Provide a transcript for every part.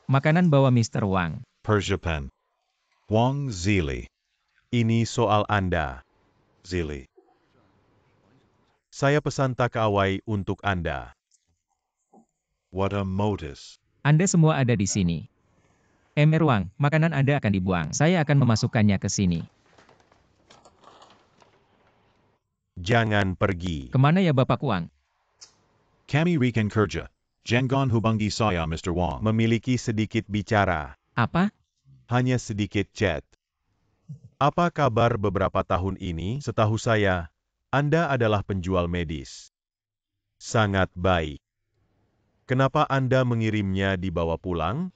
Makanan bawa Mr. Wang. Persia Pen. Wang Zili. Ini soal Anda, Zili. Saya pesan takawai untuk Anda. What a modus. Anda semua ada di sini. Mr. Wang, makanan Anda akan dibuang. Saya akan memasukkannya ke sini. Jangan pergi. Kemana ya Bapak Wang? Kami Rikan Kerja. Jangan hubungi saya, Mr. Wang. Memiliki sedikit bicara. Apa? Hanya sedikit chat. Apa kabar beberapa tahun ini? Setahu saya, Anda adalah penjual medis. Sangat baik. Kenapa Anda mengirimnya dibawa pulang?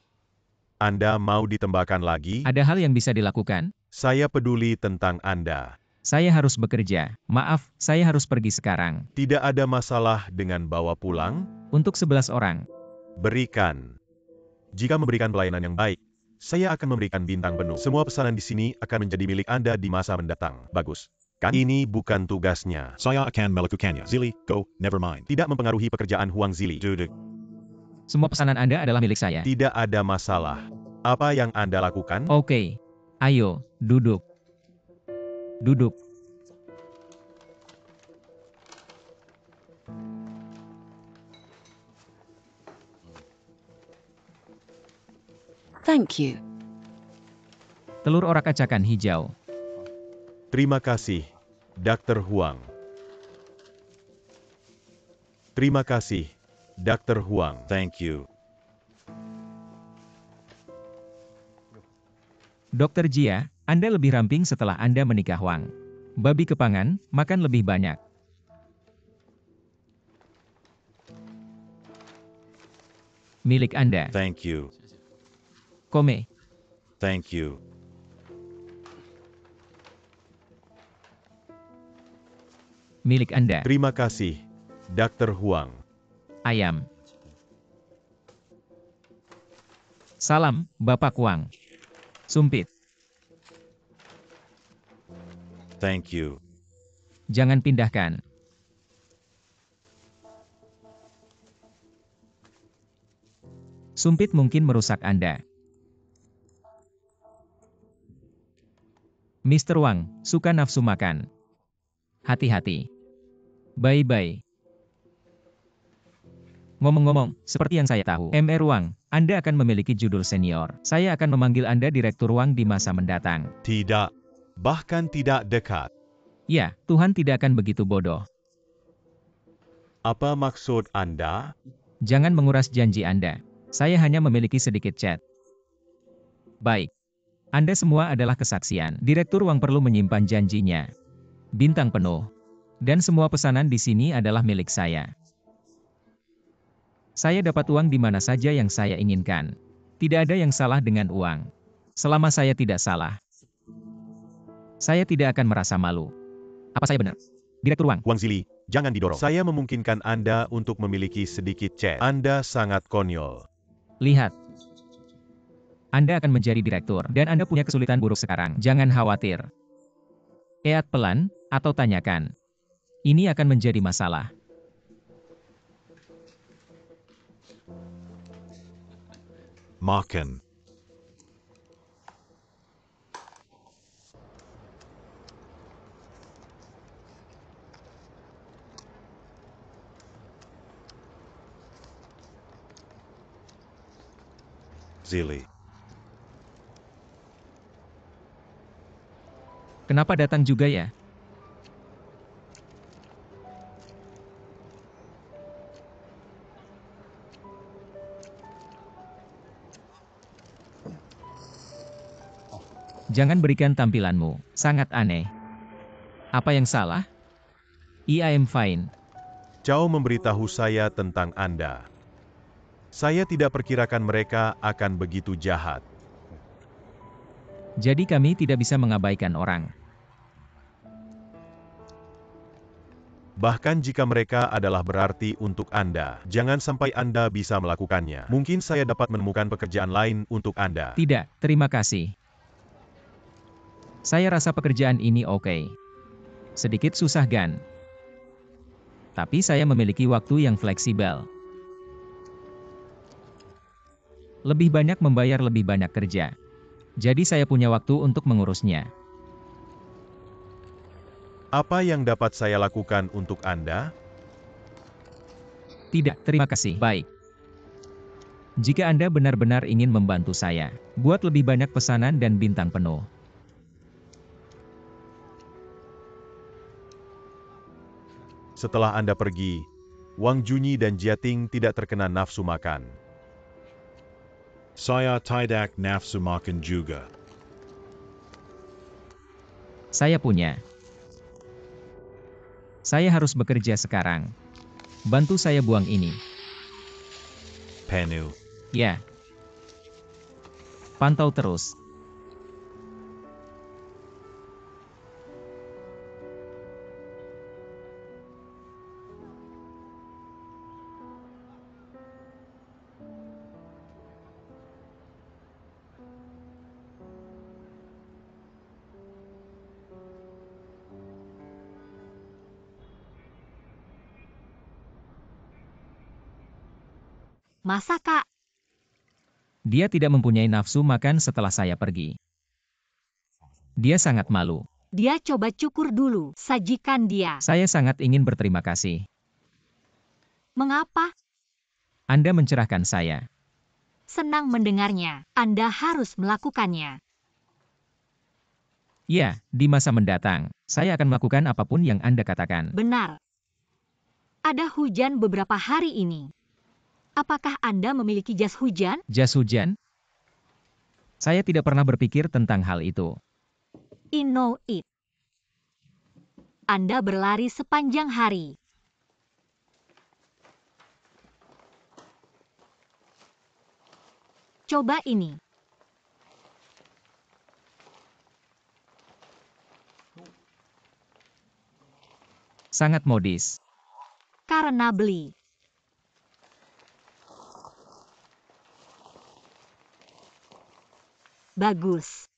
Anda mau ditembakkan lagi? Ada hal yang bisa dilakukan? Saya peduli tentang Anda. Saya harus bekerja. Maaf, saya harus pergi sekarang. Tidak ada masalah dengan bawa pulang? Untuk 11 orang. Berikan. Jika memberikan pelayanan yang baik, saya akan memberikan bintang penuh. Semua pesanan di sini akan menjadi milik Anda di masa mendatang. Bagus. Kan? Ini bukan tugasnya. Saya akan melakukannya. Zili, go, never mind. Tidak mempengaruhi pekerjaan Huang Zili. Duduk. Semua pesanan Anda adalah milik saya. Tidak ada masalah. Apa yang Anda lakukan? Oke. Ayo, duduk. Duduk. Thank you. Telur orak acakan hijau. Terima kasih, Dr. Huang. Terima kasih, Dr. Huang. Thank you. Dokter Jia, Anda lebih ramping setelah Anda menikah Wang. Babi kepangan, makan lebih banyak. Milik Anda. Thank you. Kome. Thank you. Milik Anda. Terima kasih, Dr. Huang. Ayam. Salam, Bapak Wang. Sumpit. Thank you. Jangan pindahkan. Sumpit mungkin merusak Anda. Mr. Wang, suka nafsu makan. Hati-hati. Bye-bye. Ngomong-ngomong, seperti yang saya tahu, Mr. Wang, Anda akan memiliki judul senior. Saya akan memanggil Anda Direktur Wang di masa mendatang. Tidak. Bahkan tidak dekat. Ya, Tuhan tidak akan begitu bodoh. Apa maksud Anda? Jangan menguras janji Anda. Saya hanya memiliki sedikit chat. Baik. Anda semua adalah kesaksian. Direktur Wang perlu menyimpan janjinya. Bintang penuh. Dan semua pesanan di sini adalah milik saya. Saya dapat uang di mana saja yang saya inginkan. Tidak ada yang salah dengan uang. Selama saya tidak salah. Saya tidak akan merasa malu. Apa saya benar? Direktur Wang. Wang Zili, jangan didorong. Saya memungkinkan Anda untuk memiliki sedikit chat. Anda sangat konyol. Lihat. Anda akan menjadi direktur, dan Anda punya kesulitan buruk sekarang. Jangan khawatir. Eat pelan, atau tanyakan. Ini akan menjadi masalah. Makan. Zili. Kenapa datang juga ya? Jangan berikan tampilanmu, sangat aneh. Apa yang salah? I am fine. Chow memberitahu saya tentang Anda. Saya tidak perkirakan mereka akan begitu jahat. Jadi kami tidak bisa mengabaikan orang. Bahkan jika mereka adalah berarti untuk Anda, jangan sampai Anda bisa melakukannya. Mungkin saya dapat menemukan pekerjaan lain untuk Anda. Tidak, terima kasih. Saya rasa pekerjaan ini oke. Sedikit susah kan? Tapi saya memiliki waktu yang fleksibel. Lebih banyak membayar lebih banyak kerja. Jadi saya punya waktu untuk mengurusnya. Apa yang dapat saya lakukan untuk Anda? Tidak, terima kasih. Baik. Jika Anda benar-benar ingin membantu saya, buat lebih banyak pesanan dan bintang penuh. Setelah Anda pergi, Wang Junyi dan Jiating tidak terkena nafsu makan. Saya tidak nafsu makan juga. Saya punya. Saya harus bekerja sekarang. Bantu saya buang ini. Penuh. Ya. Pantau terus. Masa Kak? Dia tidak mempunyai nafsu makan setelah saya pergi. Dia sangat malu. Dia coba cukur dulu, sajikan dia. Saya sangat ingin berterima kasih. Mengapa? Anda mencerahkan saya. Senang mendengarnya. Anda harus melakukannya. Ya, di masa mendatang, saya akan melakukan apapun yang Anda katakan. Benar. Ada hujan beberapa hari ini. Apakah Anda memiliki jas hujan? Jas hujan? Saya tidak pernah berpikir tentang hal itu. I know it. Anda berlari sepanjang hari. Coba ini. Sangat modis. Karena beli. Bagus.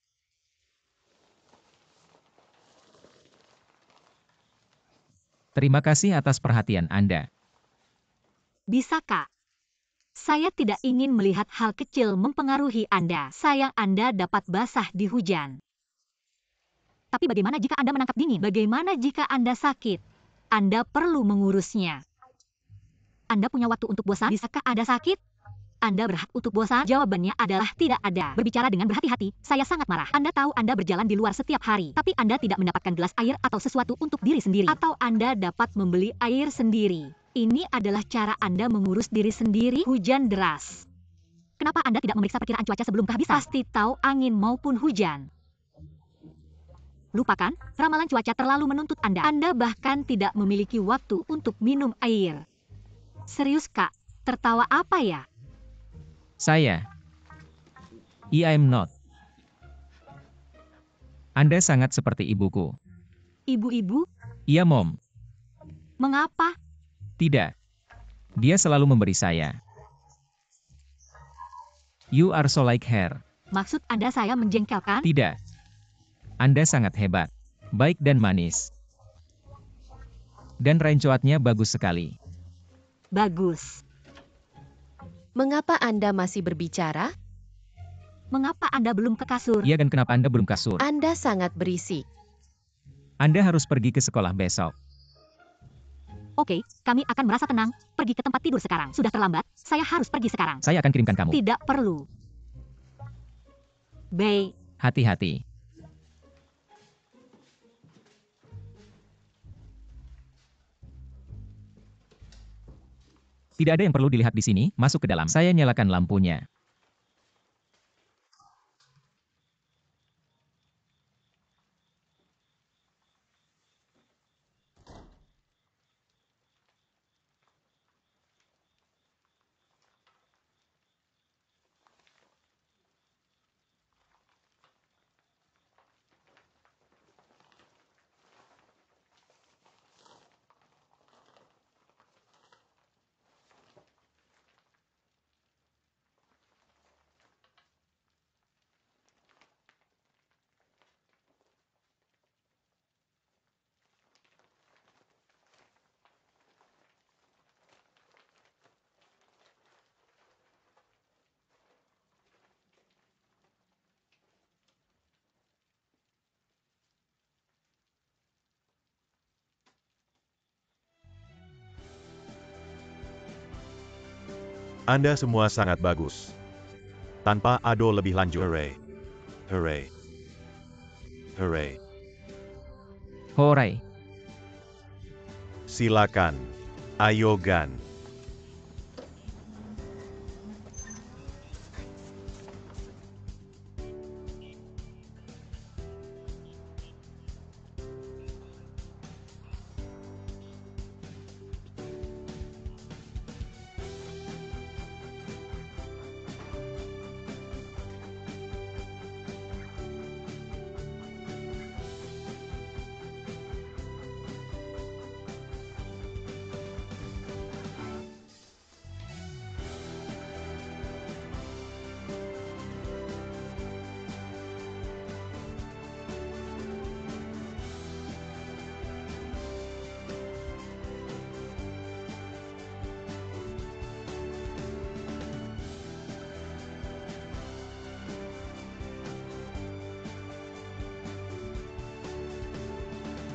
Terima kasih atas perhatian Anda. Bisa Kak? Saya tidak ingin melihat hal kecil mempengaruhi Anda. Sayang Anda dapat basah di hujan. Tapi bagaimana jika Anda menangkap dingin? Bagaimana jika Anda sakit? Anda perlu mengurusnya. Anda punya waktu untuk bosan? Bisakah Anda sakit? Anda berhak untuk bosan? Jawabannya adalah tidak ada. Berbicara dengan berhati-hati, saya sangat marah. Anda tahu Anda berjalan di luar setiap hari, tapi Anda tidak mendapatkan gelas air atau sesuatu untuk diri sendiri. Atau Anda dapat membeli air sendiri. Ini adalah cara Anda mengurus diri sendiri. Hujan deras. Kenapa Anda tidak memeriksa perkiraan cuaca sebelum kehabisan? Pasti tahu angin maupun hujan. Lupakan, ramalan cuaca terlalu menuntut Anda. Anda bahkan tidak memiliki waktu untuk minum air. Serius Kak, tertawa apa ya? Saya. I'm not. Anda sangat seperti ibuku. Ibu-ibu, Iya, Mom. mengapa? Tidak. Dia selalu memberi saya. You are so like her. Maksud Anda saya menjengkelkan? Tidak. Anda sangat hebat. Baik dan manis. Dan rencoatnya bagus sekali. Bagus. Mengapa Anda masih berbicara? Mengapa Anda belum ke kasur? Iya, dan kenapa Anda belum kasur? Anda sangat berisik. Anda harus pergi ke sekolah besok. Oke, kami akan merasa tenang. Pergi ke tempat tidur sekarang. Sudah terlambat, saya harus pergi sekarang. Saya akan kirimkan kamu. Tidak perlu. Baik. Hati-hati. Tidak ada yang perlu dilihat di sini, masuk ke dalam. Saya nyalakan lampunya. Anda semua sangat bagus. Tanpa ado lebih lanjut. Hooray. Hooray. Hooray. Horai. Silakan. Ayo Gan.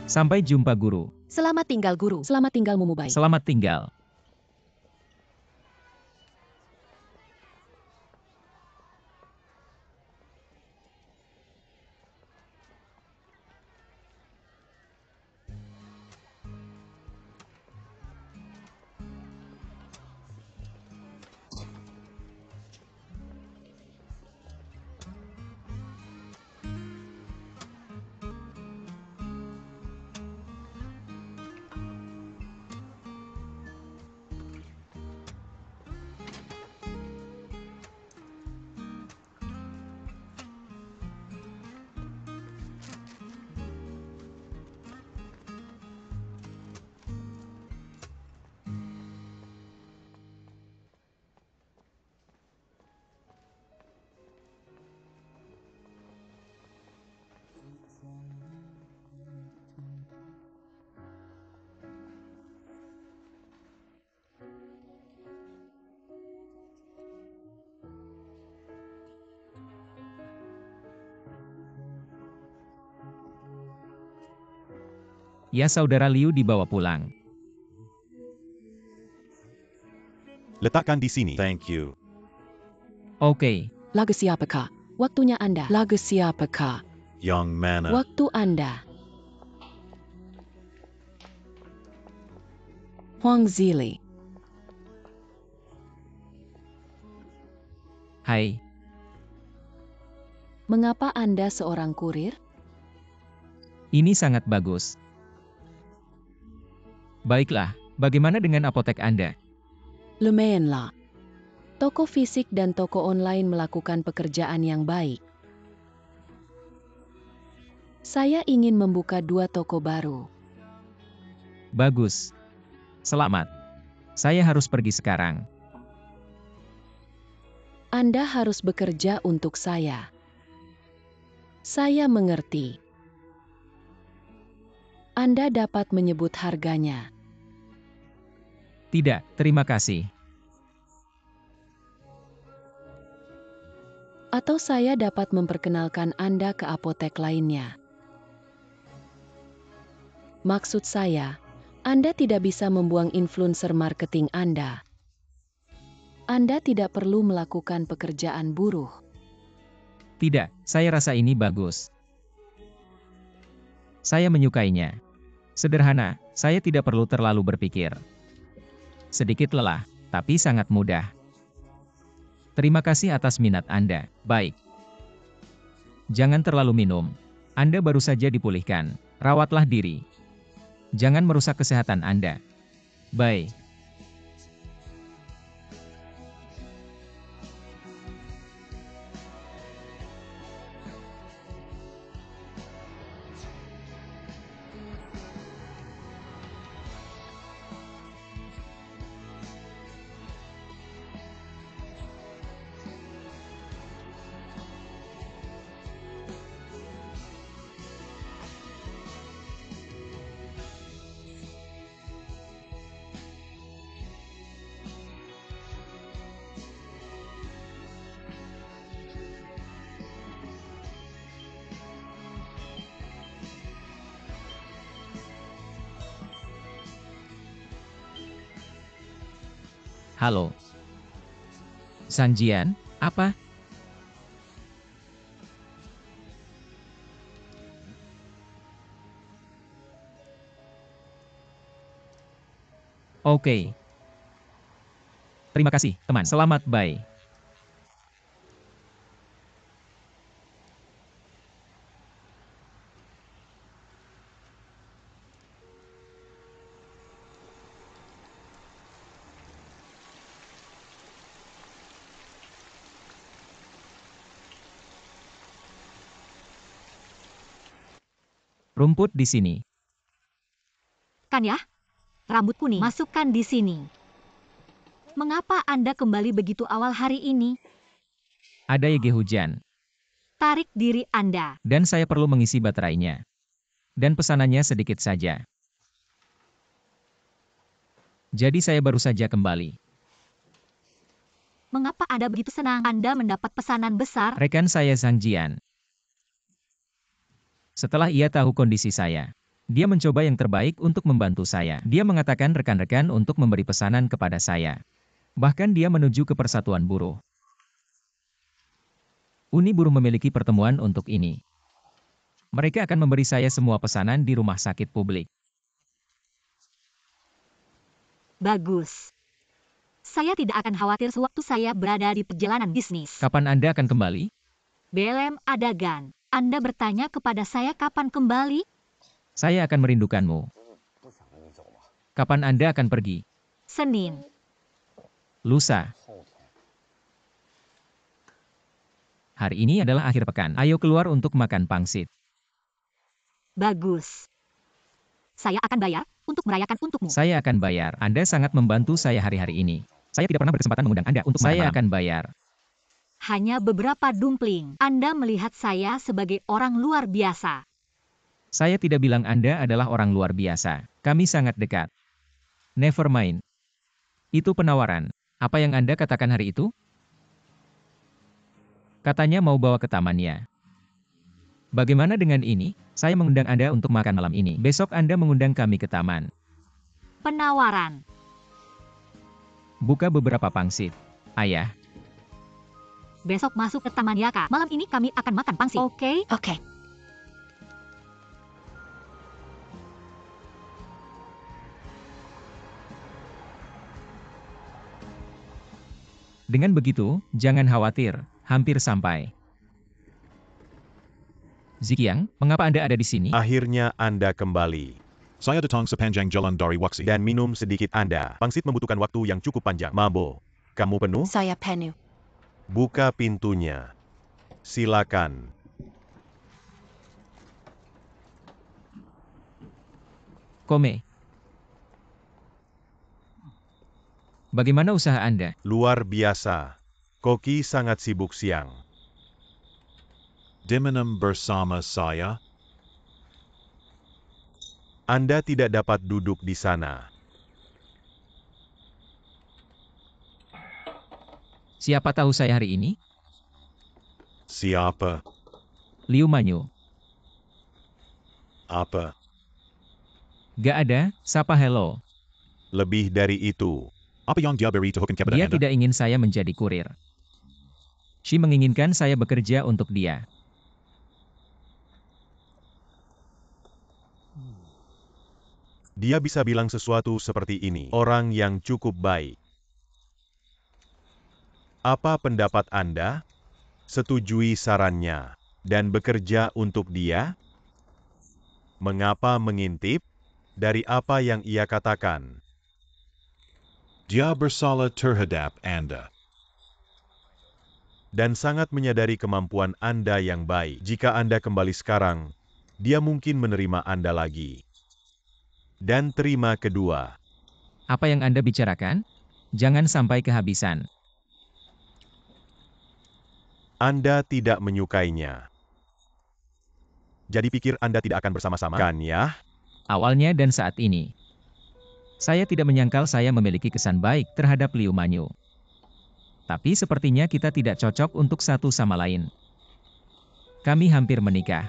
Sampai jumpa guru. Selamat tinggal guru. Selamat tinggal Mumubai. Selamat tinggal. Ya, saudara Liu dibawa pulang. Letakkan di sini. Thank you. Oke. Lagu siapakah? Waktunya Anda. Lagu siapakah? Young Mana. Waktu Anda. Huang Zili. Hai. Mengapa Anda seorang kurir? Ini sangat bagus. Baiklah, bagaimana dengan apotek Anda? Lumayanlah. Toko fisik dan toko online melakukan pekerjaan yang baik. Saya ingin membuka 2 toko baru. Bagus. Selamat. Saya harus pergi sekarang. Anda harus bekerja untuk saya. Saya mengerti. Anda dapat menyebut harganya. Tidak, terima kasih. Atau saya dapat memperkenalkan Anda ke apotek lainnya. Maksud saya, Anda tidak bisa membuang influencer marketing Anda. Anda tidak perlu melakukan pekerjaan buruh. Tidak, saya rasa ini bagus. Saya menyukainya. Sederhana, saya tidak perlu terlalu berpikir. Sedikit lelah, tapi sangat mudah. Terima kasih atas minat Anda. Baik. Jangan terlalu minum. Anda baru saja dipulihkan. Rawatlah diri. Jangan merusak kesehatan Anda. Bye. Halo. Zhang apa? Oke. Terima kasih, teman. Selamat, bye. Rumput di sini. Kan ya? Rambut kuning. Masukkan di sini. Mengapa Anda kembali begitu awal hari ini? Ada Yege hujan. Tarik diri Anda. Dan saya perlu mengisi baterainya. Dan pesanannya sedikit saja. Jadi saya baru saja kembali. Mengapa Anda begitu senang Anda mendapat pesanan besar? Rekan saya Zhang Jian. Setelah ia tahu kondisi saya, dia mencoba yang terbaik untuk membantu saya. Dia mengatakan rekan-rekan untuk memberi pesanan kepada saya. Bahkan dia menuju ke Persatuan Buruh. Uni Buruh memiliki pertemuan untuk ini. Mereka akan memberi saya semua pesanan di rumah sakit publik. Bagus. Saya tidak akan khawatir sewaktu saya berada di perjalanan bisnis. Kapan Anda akan kembali? Belem Adagan. Anda bertanya kepada saya kapan kembali? Saya akan merindukanmu. Kapan Anda akan pergi? Senin. Lusa. Hari ini adalah akhir pekan. Ayo keluar untuk makan pangsit. Bagus. Saya akan bayar untuk merayakan untukmu. Saya akan bayar. Anda sangat membantu saya hari-hari ini. Saya tidak pernah berkesempatan mengundang Anda untuk makan malam. Saya akan bayar. Hanya beberapa dumpling. Anda melihat saya sebagai orang luar biasa. Saya tidak bilang Anda adalah orang luar biasa. Kami sangat dekat. Never mind. Itu penawaran. Apa yang Anda katakan hari itu? Katanya mau bawa ke tamannya. Bagaimana dengan ini? Saya mengundang Anda untuk makan malam ini. Besok Anda mengundang kami ke taman. Penawaran. Buka beberapa pangsit. Ayah. Besok masuk ke Taman Yaka. Malam ini kami akan makan pangsit. Oke? Oke. Dengan begitu, jangan khawatir. Hampir sampai. Ziqiang, mengapa Anda ada di sini? Akhirnya Anda kembali. Saya datang sepanjang jalan dari Wuxi. Dan minum sedikit Anda. Pangsit membutuhkan waktu yang cukup panjang. Mabo, kamu penuh? Saya penuh. Buka pintunya. Silakan. Kome. Bagaimana usaha Anda? Luar biasa. Koki sangat sibuk siang. Diminum bersama saya. Anda tidak dapat duduk di sana. Siapa tahu saya hari ini? Siapa? Liu Manyu. Apa? Gak ada, sapa hello. Lebih dari itu. Apa yang dia beri token kepada Dia Anda? tidak ingin saya menjadi kurir. Shi menginginkan saya bekerja untuk dia. Dia bisa bilang sesuatu seperti ini. Orang yang cukup baik. Apa pendapat Anda? Setujui sarannya dan bekerja untuk dia? Mengapa mengintip? Dari apa yang ia katakan? Dia bersalah terhadap Anda. Dan sangat menyadari kemampuan Anda yang baik. Jika Anda kembali sekarang, dia mungkin menerima Anda lagi. Dan terima kedua. Apa yang Anda bicarakan? Jangan sampai kehabisan. Anda tidak menyukainya. Jadi pikir Anda tidak akan bersama-sama, kan ya? Awalnya dan saat ini. Saya tidak menyangkal saya memiliki kesan baik terhadap Liu Manyu. Tapi sepertinya kita tidak cocok untuk satu sama lain. Kami hampir menikah.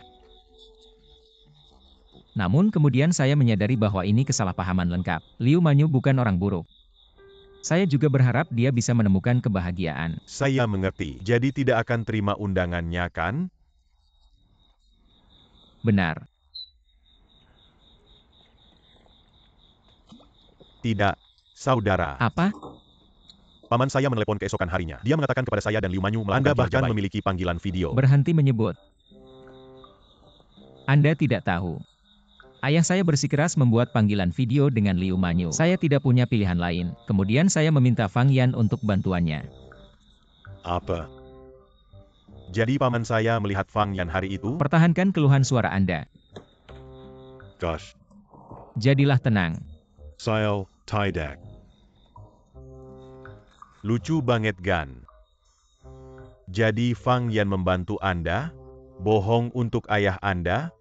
Namun kemudian saya menyadari bahwa ini kesalahpahaman lengkap. Liu Manyu bukan orang buruk. Saya juga berharap dia bisa menemukan kebahagiaan. Saya mengerti. Jadi tidak akan terima undangannya, kan? Benar. Tidak, saudara. Apa? Paman saya menelepon keesokan harinya. Dia mengatakan kepada saya dan Liu Manyu melakukan Anda bahkan memiliki panggilan video. Berhenti menyebut. Anda tidak tahu. Ayah saya bersikeras membuat panggilan video dengan Liu Manyu. Saya tidak punya pilihan lain. Kemudian saya meminta Fang Yan untuk bantuannya. Apa? Jadi paman saya melihat Fang Yan hari itu? Pertahankan keluhan suara Anda. Gosh. Jadilah tenang. Saya tidak. Lucu banget, Gan. Jadi Fang Yan membantu Anda? Bohong untuk ayah Anda?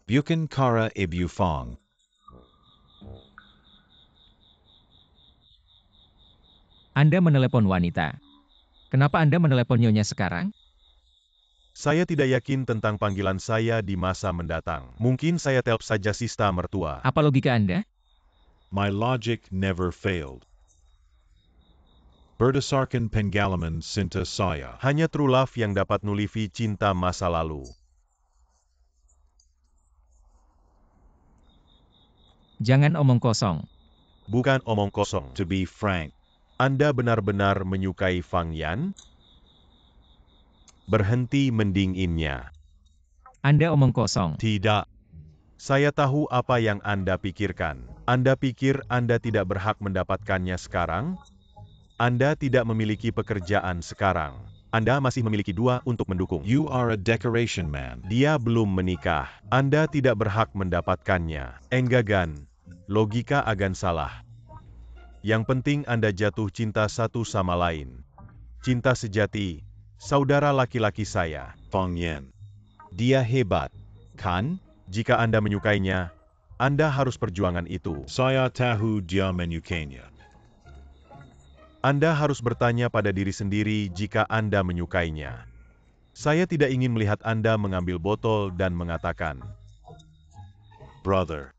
Bukan kara ibu Fong. Anda menelepon wanita. Kenapa Anda menelepon nyonya sekarang? Saya tidak yakin tentang panggilan saya di masa mendatang. Mungkin saya telp saja sista mertua. Apa logika Anda? My logic never failed. Berdasarkan pengalaman cinta saya. Hanya true love yang dapat nulifi cinta masa lalu. Jangan omong kosong. Bukan omong kosong. To be frank, Anda benar-benar menyukai Fang Yan? Berhenti mendinginnya. Anda omong kosong. Tidak. Saya tahu apa yang Anda pikirkan. Anda pikir Anda tidak berhak mendapatkannya sekarang? Anda tidak memiliki pekerjaan sekarang. Anda masih memiliki dua untuk mendukung. you are a decoration man. Dia belum menikah. Anda tidak berhak mendapatkannya. Enggagan. Logika agan salah. Yang penting Anda jatuh cinta satu sama lain. Cinta sejati, saudara laki-laki saya. Fong Yan. Dia hebat, kan? Jika Anda menyukainya, Anda harus perjuangan itu. Saya tahu dia menyukainya. Anda harus bertanya pada diri sendiri jika Anda menyukainya. Saya tidak ingin melihat Anda mengambil botol dan mengatakan, Brother.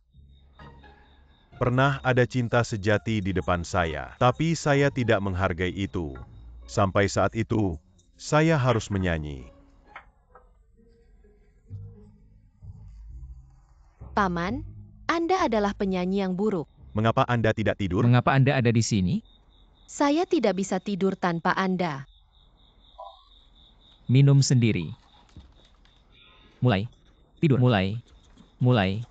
pernah ada cinta sejati di depan saya, tapi saya tidak menghargai itu. Sampai saat itu, saya harus menyanyi. Paman, Anda adalah penyanyi yang buruk. Mengapa Anda tidak tidur? Mengapa Anda ada di sini? Saya tidak bisa tidur tanpa Anda. Minum sendiri. Mulai. Tidur. Mulai. Mulai.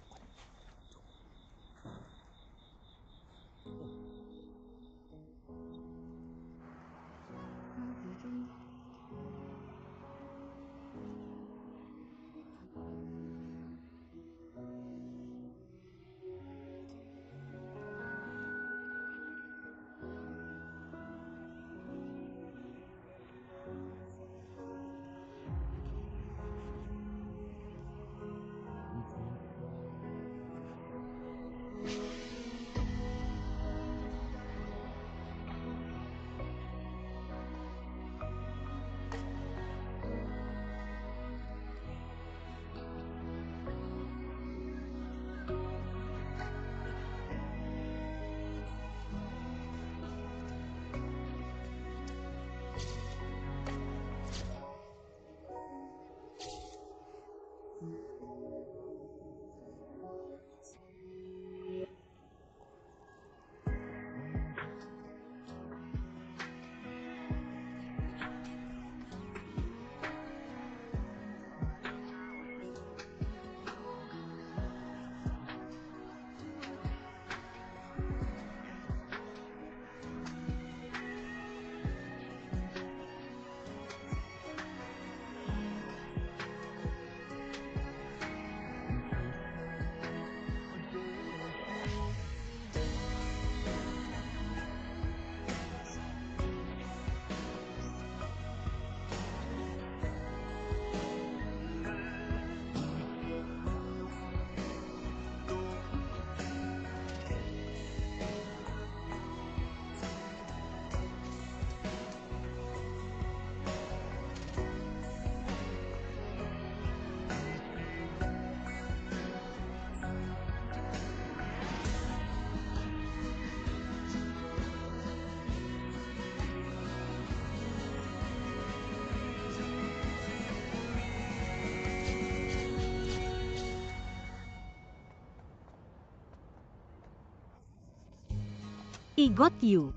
I got you.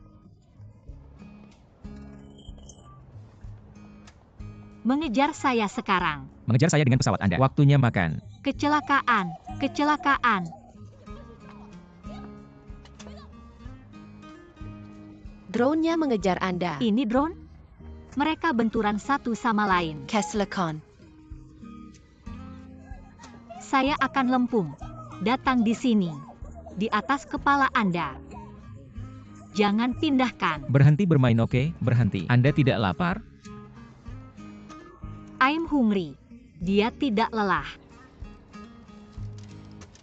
Mengejar saya sekarang. Mengejar saya dengan pesawat Anda. Waktunya makan. Kecelakaan, kecelakaan. Drone-nya mengejar Anda. Ini drone? Mereka benturan satu sama lain. Keslekon. Saya akan lempung. Datang di sini. Di atas kepala Anda. Jangan pindahkan. Berhenti bermain, oke? Berhenti. Anda tidak lapar? I'm hungry. Dia tidak lelah.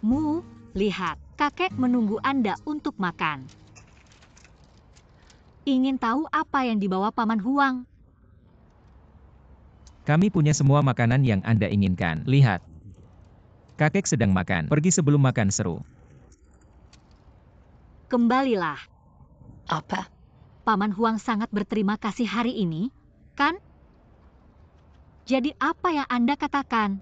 Mu, lihat. Kakek menunggu Anda untuk makan. Ingin tahu apa yang dibawa Paman Huang? Kami punya semua makanan yang Anda inginkan. Lihat. Kakek sedang makan. Pergi sebelum makan seru. Kembalilah. Apa? Paman Huang sangat berterima kasih hari ini, kan? Jadi apa yang Anda katakan?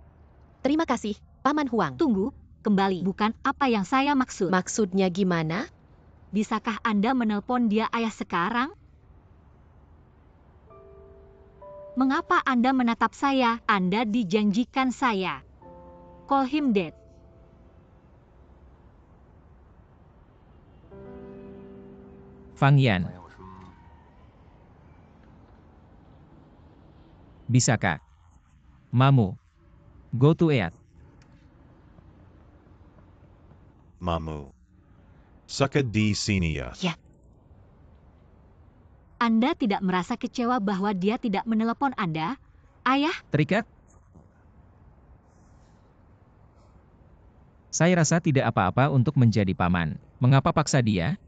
Terima kasih, Paman Huang. Tunggu, kembali. Bukan apa yang saya maksud. Maksudnya gimana? Bisakah Anda menelpon dia ayah sekarang? Mengapa Anda menatap saya? Anda dijanjikan saya. Call him dad. Fang Yan. Bisakah? Mamu. Go to it. Mamu. Suka di sini ya. Anda tidak merasa kecewa bahwa dia tidak menelepon Anda, ayah? Terikat? Saya rasa tidak apa-apa untuk menjadi paman. Mengapa paksa dia?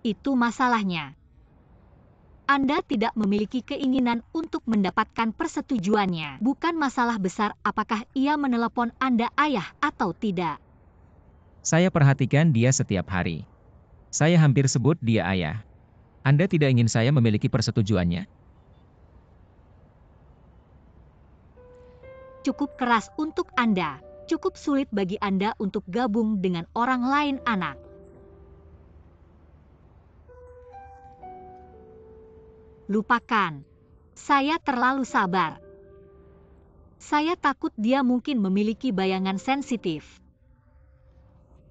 Itu masalahnya. Anda tidak memiliki keinginan untuk mendapatkan persetujuannya. Bukan masalah besar apakah ia menelepon Anda ayah atau tidak. Saya perhatikan dia setiap hari. Saya hampir sebut dia ayah. Anda tidak ingin saya memiliki persetujuannya? Cukup keras untuk Anda. Cukup sulit bagi Anda untuk gabung dengan orang lain anak. Lupakan. Saya terlalu sabar. Saya takut dia mungkin memiliki bayangan sensitif.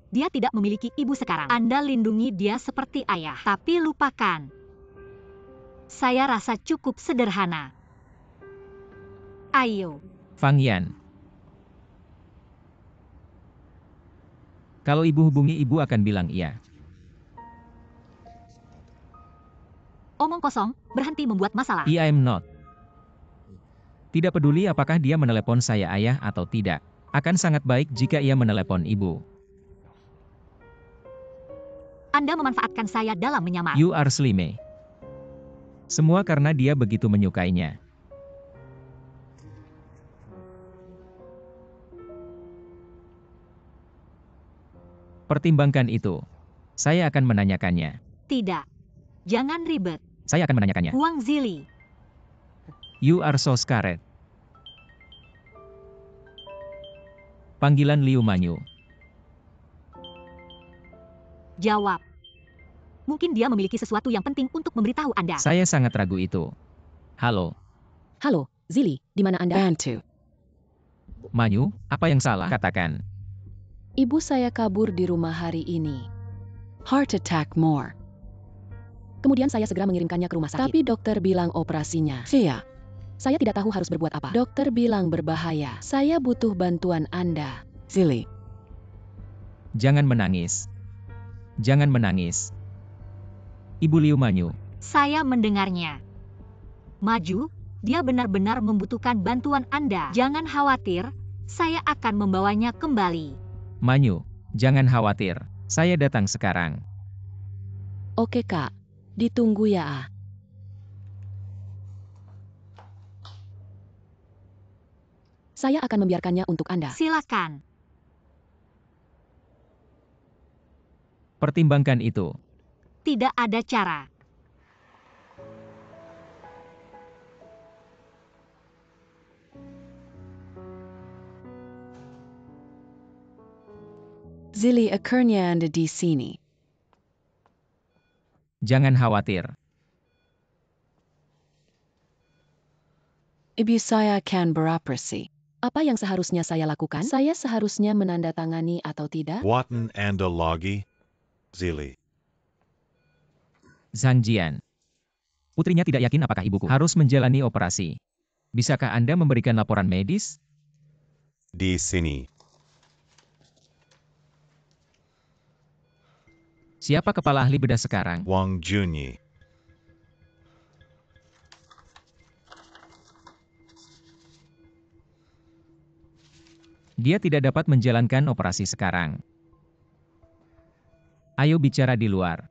Dia tidak memiliki ibu sekarang. Anda lindungi dia seperti ayah. Tapi lupakan. Saya rasa cukup sederhana. Ayo. Fang Yan. Kalau ibu hubungi ibu akan bilang iya. Omong kosong, berhenti membuat masalah. I'm not. Tidak peduli apakah dia menelepon saya ayah atau tidak. Akan sangat baik jika ia menelepon ibu. Anda memanfaatkan saya dalam menyamar. You are Slime. Semua karena dia begitu menyukainya. Pertimbangkan itu. Saya akan menanyakannya. Tidak. Jangan ribet. Saya akan menanyakannya. Huang Zili. You are so scared. Panggilan Liu Manyu. Jawab. Mungkin dia memiliki sesuatu yang penting untuk memberitahu Anda. Saya sangat ragu itu. Halo, Halo, Zili, di mana Anda? Bantu. Manyu, apa yang salah? Katakan. Ibu saya kabur di rumah hari ini. Heart attack more. Kemudian saya segera mengirimkannya ke rumah sakit. Tapi dokter bilang operasinya. Iya. Saya tidak tahu harus berbuat apa. Dokter bilang berbahaya. Saya butuh bantuan Anda. Zili. Jangan menangis. Jangan menangis. Ibu Liu Manyu. Saya mendengarnya. Maju, dia benar-benar membutuhkan bantuan Anda. Jangan khawatir, saya akan membawanya kembali. Manyu, jangan khawatir. Saya datang sekarang. Oke kak, ditunggu ya. Saya akan membiarkannya untuk Anda. Silakan. Pertimbangkan itu. Tidak ada cara. Zili akhirnya Anda di sini. Jangan khawatir. Ibu saya akan beroperasi. Apa yang seharusnya saya lakukan? Saya seharusnya menandatangani atau tidak? Watan Anda lagi, Zili. Zhang Putrinya tidak yakin apakah ibuku harus menjalani operasi. Bisakah Anda memberikan laporan medis? Di sini. Siapa kepala ahli bedah sekarang? Wang Junyi. Dia tidak dapat menjalankan operasi sekarang. Ayo bicara di luar.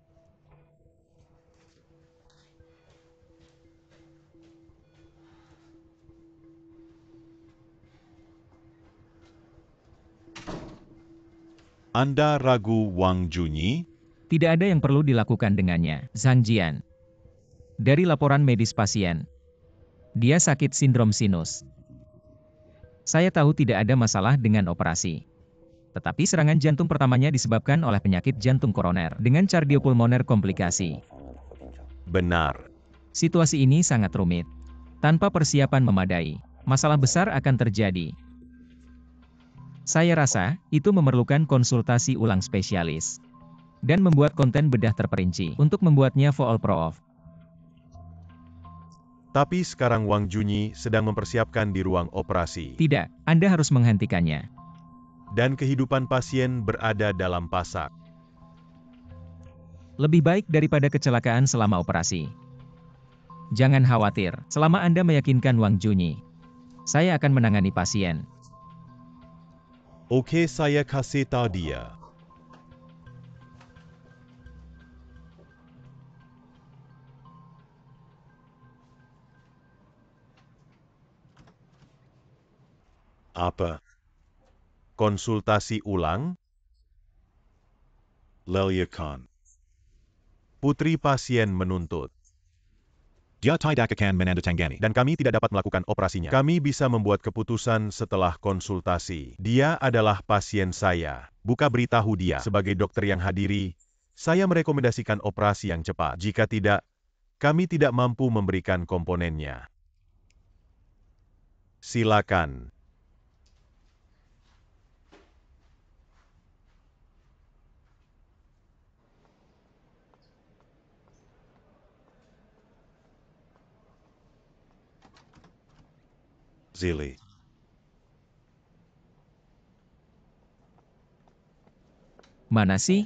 Anda ragu Wang Junyi? Tidak ada yang perlu dilakukan dengannya. Zhang Jian. Dari laporan medis pasien, dia sakit sindrom sinus. Saya tahu tidak ada masalah dengan operasi. Tetapi serangan jantung pertamanya disebabkan oleh penyakit jantung koroner dengan kardiopulmoner komplikasi. Benar. Situasi ini sangat rumit. Tanpa persiapan memadai, masalah besar akan terjadi. Saya rasa, itu memerlukan konsultasi ulang spesialis. Dan membuat konten bedah terperinci untuk membuatnya foolproof. Tapi sekarang Wang Junyi sedang mempersiapkan di ruang operasi. Tidak, Anda harus menghentikannya. Dan kehidupan pasien berada dalam pasak. Lebih baik daripada kecelakaan selama operasi. Jangan khawatir, selama Anda meyakinkan Wang Junyi, saya akan menangani pasien. Oke, saya kasih tahu dia. Apa? Konsultasi ulang, Lelia Khan. putri pasien menuntut. Dia tidak akan menandatangani. Dan kami tidak dapat melakukan operasinya. Kami bisa membuat keputusan setelah konsultasi. Dia adalah pasien saya. Buka beritahu dia. Sebagai dokter yang hadiri, saya merekomendasikan operasi yang cepat. Jika tidak, kami tidak mampu memberikan komponennya. Silakan. Zili. Mana sih?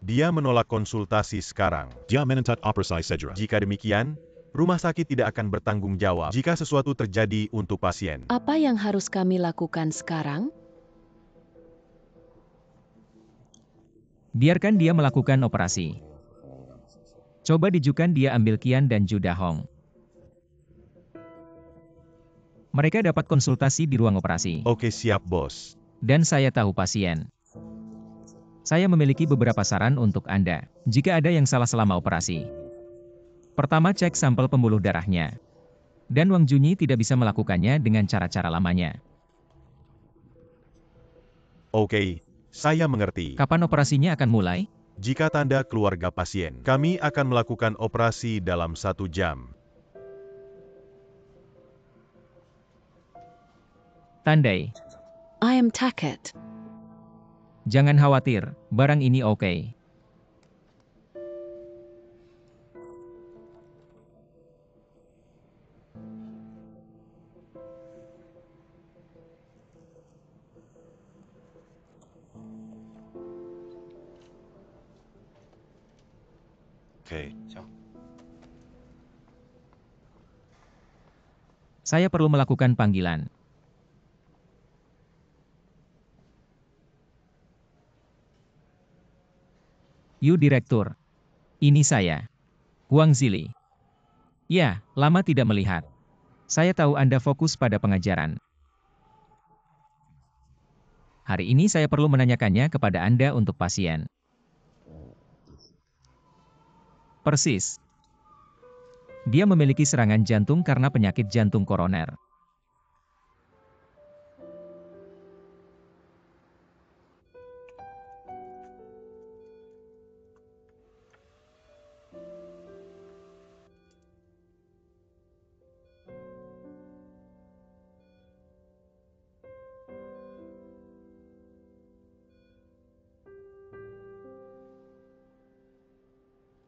Dia menolak konsultasi sekarang. Dia menentat operasi segera. Jika demikian, rumah sakit tidak akan bertanggung jawab jika sesuatu terjadi untuk pasien. Apa yang harus kami lakukan sekarang? Biarkan dia melakukan operasi. Coba dijukan dia ambil Kian dan Judah Hong. Mereka dapat konsultasi di ruang operasi. Oke, siap, bos. Dan saya tahu pasien. Saya memiliki beberapa saran untuk Anda, jika ada yang salah selama operasi. Pertama, cek sampel pembuluh darahnya. Dan Wang Junyi tidak bisa melakukannya dengan cara-cara lamanya. Oke, saya mengerti. Kapan operasinya akan mulai? Jika tanda keluarga pasien, kami akan melakukan operasi dalam 1 jam. Tandai. I am takut. Jangan khawatir, barang ini oke. Oke. Saya perlu melakukan panggilan. Direktur. Ini saya. Huang Zili. Ya, lama tidak melihat. Saya tahu Anda fokus pada pengajaran. Hari ini saya perlu menanyakannya kepada Anda untuk pasien. Persis. Dia memiliki serangan jantung karena penyakit jantung koroner.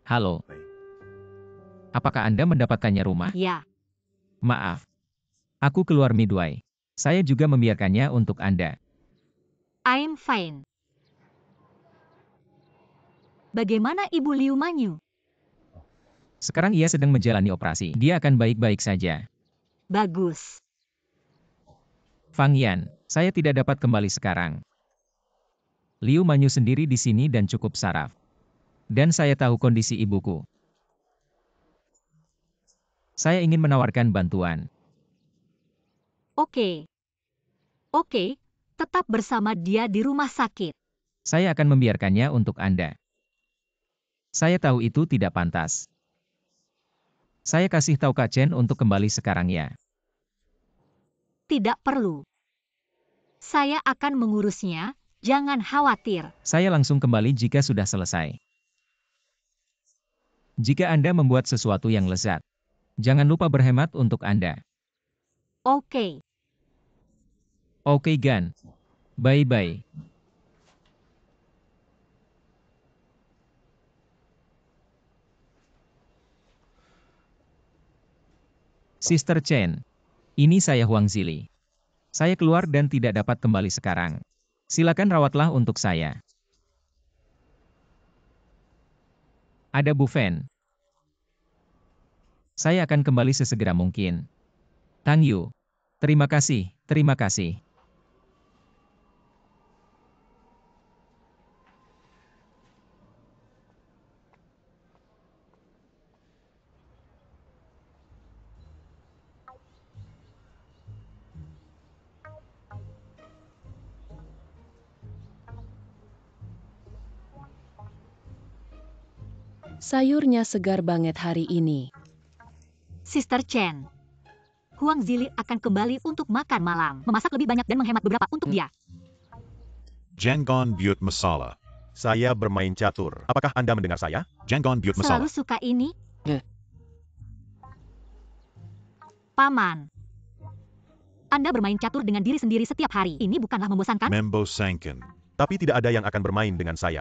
Halo. Apakah Anda mendapatkannya rumah? Ya, Maaf. Aku keluar midway. Saya juga membiarkannya untuk Anda. I'm fine. Bagaimana Ibu Liu Manyu? Sekarang ia sedang menjalani operasi. Dia akan baik-baik saja. Bagus. Fang Yan, saya tidak dapat kembali sekarang. Liu Manyu sendiri di sini dan cukup saraf. Dan saya tahu kondisi ibuku. Saya ingin menawarkan bantuan. Oke. Oke, tetap bersama dia di rumah sakit. Saya akan membiarkannya untuk Anda. Saya tahu itu tidak pantas. Saya kasih tahu Kak Chen untuk kembali sekarang ya. Tidak perlu. Saya akan mengurusnya, jangan khawatir. Saya langsung kembali jika sudah selesai. Jika Anda membuat sesuatu yang lezat, jangan lupa berhemat untuk Anda. Oke. Oke Gan. Bye-bye. Sister Chen. Ini saya Huang Zili. Saya keluar dan tidak dapat kembali sekarang. Silakan rawatlah untuk saya. Ada Bu Fen. Saya akan kembali sesegera mungkin. Tang Yu. Terima kasih, terima kasih. Sayurnya segar banget hari ini. Sister Chen. Huang Zili akan kembali untuk makan malam. Memasak lebih banyak dan menghemat beberapa untuk dia. Jangon Butte Masala. Saya bermain catur. Apakah Anda mendengar saya? Jangon Butte Masala. Selalu suka ini. Eh. Paman. Anda bermain catur dengan diri sendiri setiap hari. Ini bukanlah membosankan? Membo Sanken. Tapi tidak ada yang akan bermain dengan saya.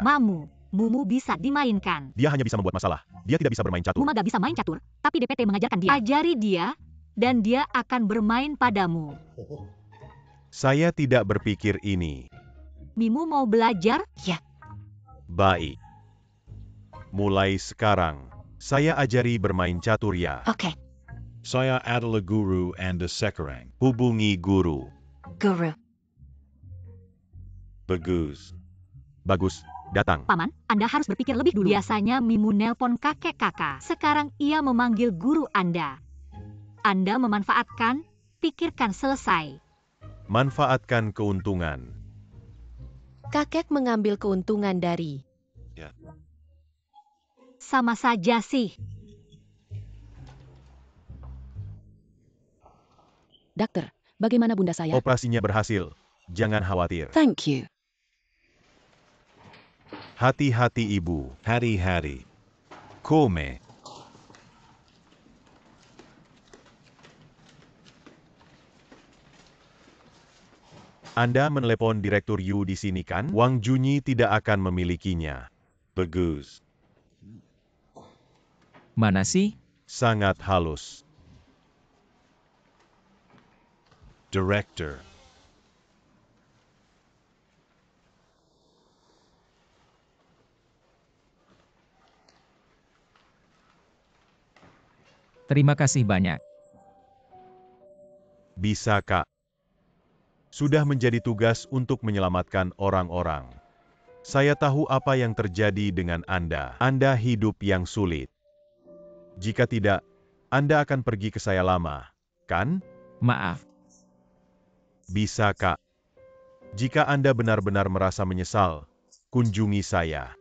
Mumu bisa dimainkan. Dia hanya bisa membuat masalah. Dia tidak bisa bermain catur. Muma gak bisa main catur, tapi DPT mengajarkan dia. Ajari dia, dan dia akan bermain padamu. Saya tidak berpikir ini. Mimu mau belajar? Baik. Mulai sekarang, saya ajari bermain catur ya. Oke, Saya adalah guru Anda sekarang. Hubungi guru. guru. Bagus. Bagus, datang. Paman, Anda harus berpikir lebih dulu. Biasanya Mimu nelpon kakek kakak. Sekarang ia memanggil guru Anda. Anda memanfaatkan, pikirkan selesai. Manfaatkan keuntungan. Kakek mengambil keuntungan dari Sama saja sih. Dokter, bagaimana bunda saya? Operasinya berhasil. Jangan khawatir. Thank you. Hati-hati ibu. Hari-hari. Kome. Anda menelepon Direktur Yu di sini kan? Wang Junyi tidak akan memilikinya. Bagus. Mana sih? Sangat halus. Director. Terima kasih banyak. Bisa Kak. Sudah menjadi tugas untuk menyelamatkan orang-orang. Saya tahu apa yang terjadi dengan Anda. Anda hidup yang sulit. Jika tidak, Anda akan pergi ke saya lama, kan? Maaf. Bisa Kak. Jika Anda benar-benar merasa menyesal, kunjungi saya.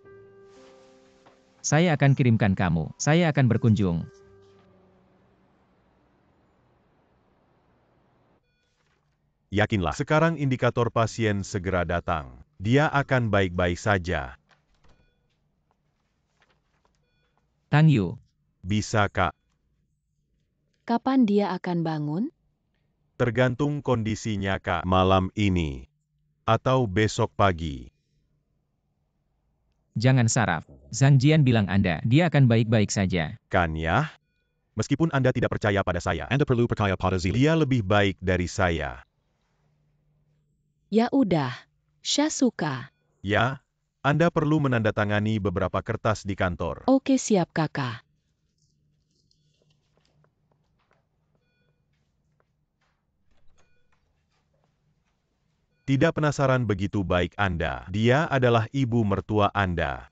Saya akan kirimkan kamu. Saya akan berkunjung. Yakinlah, sekarang indikator pasien segera datang. Dia akan baik-baik saja. Tang Yu. Bisa Kak. Kapan dia akan bangun? Tergantung kondisinya Kak. Malam ini. Atau besok pagi. Jangan saraf. Zhang Jian bilang Anda, dia akan baik-baik saja. Kan ya? Meskipun Anda tidak percaya pada saya, Anda perlu percaya pada Zili. dia lebih baik dari saya. Ya udah, saya suka. Ya, Anda perlu menandatangani beberapa kertas di kantor. Oke siap kakak. Tidak penasaran begitu baik Anda. Dia adalah ibu mertua Anda.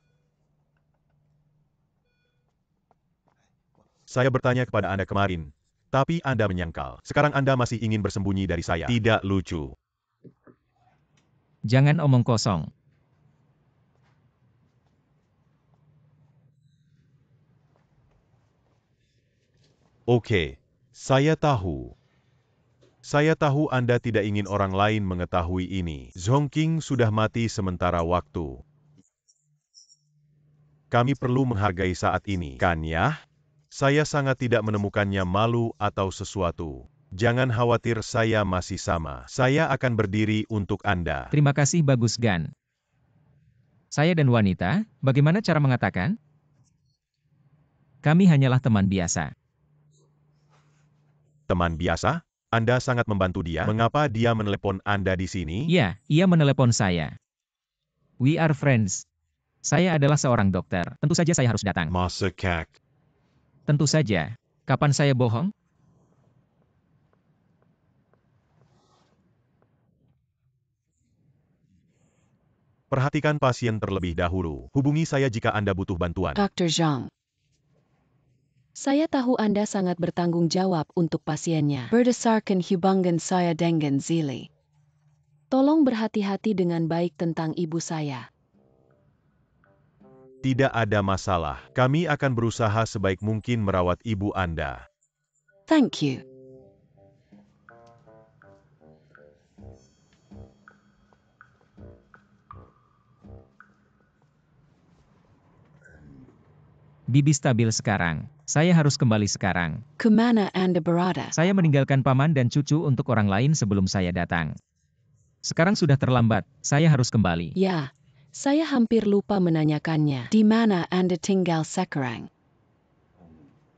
Saya bertanya kepada Anda kemarin, tapi Anda menyangkal. Sekarang Anda masih ingin bersembunyi dari saya. Tidak lucu. Jangan omong kosong. Oke, saya tahu. Saya tahu Anda tidak ingin orang lain mengetahui ini. Zhongqing sudah mati sementara waktu. Kami perlu menghargai saat ini, kan ya? Saya sangat tidak menemukannya malu atau sesuatu. Jangan khawatir, saya masih sama. Saya akan berdiri untuk Anda. Terima kasih bagus Gan. Saya dan wanita, bagaimana cara mengatakan? Kami hanyalah teman biasa. Teman biasa? Anda sangat membantu dia. Mengapa dia menelepon Anda di sini? Ya, ia menelepon saya. We are friends. Saya adalah seorang dokter. Tentu saja saya harus datang. Masa kak. Tentu saja. Kapan saya bohong? Perhatikan pasien terlebih dahulu. Hubungi saya jika Anda butuh bantuan. Dr. Zhang. Saya tahu Anda sangat bertanggung jawab untuk pasiennya. Berdasarkan hubungan saya dengan Zili. Tolong berhati-hati dengan baik tentang ibu saya. Tidak ada masalah. Kami akan berusaha sebaik mungkin merawat ibu Anda. Thank you. Bibi stabil sekarang. Saya harus kembali sekarang. Kemana Anda berada? Saya meninggalkan paman dan cucu untuk orang lain sebelum saya datang. Sekarang sudah terlambat, saya harus kembali. Ya, saya hampir lupa menanyakannya. Di mana Anda tinggal sekarang?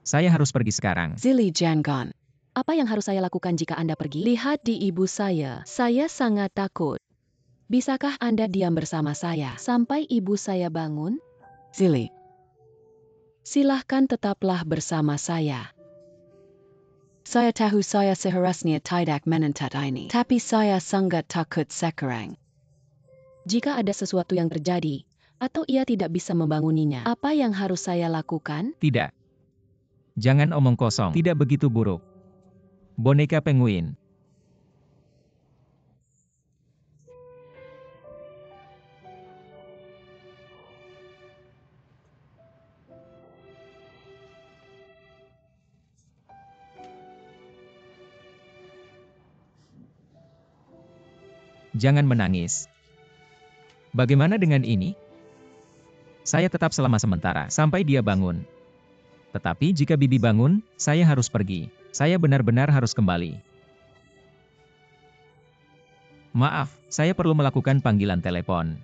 Saya harus pergi sekarang. Zili Jangan. Apa yang harus saya lakukan jika Anda pergi? Lihat di ibu saya sangat takut. Bisakah Anda diam bersama saya sampai ibu saya bangun? Zili. Silahkan tetaplah bersama saya. Saya tahu saya seharusnya tidak menentat ini, tapi saya sangat takut sekarang. Jika ada sesuatu yang terjadi, atau ia tidak bisa membangunnya, apa yang harus saya lakukan? Tidak. Jangan omong kosong. Tidak begitu buruk. Boneka penguin. Jangan menangis. Bagaimana dengan ini? Saya tetap selama sementara, sampai dia bangun. Tetapi jika Bibi bangun, saya harus pergi. Saya benar-benar harus kembali. Maaf, saya perlu melakukan panggilan telepon.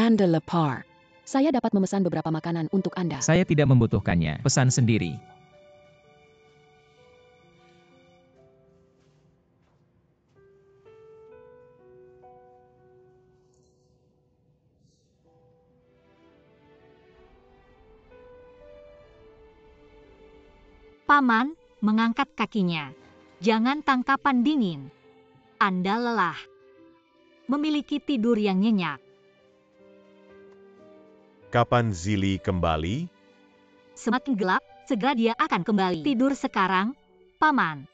Anda lapar. Saya dapat memesan beberapa makanan untuk Anda. Saya tidak membutuhkannya, pesan sendiri. Paman mengangkat kakinya. Jangan tangkapan dingin. Anda lelah. Memiliki tidur yang nyenyak. Kapan Zili kembali? Semakin gelap, segera dia akan kembali. Tidur sekarang, Paman.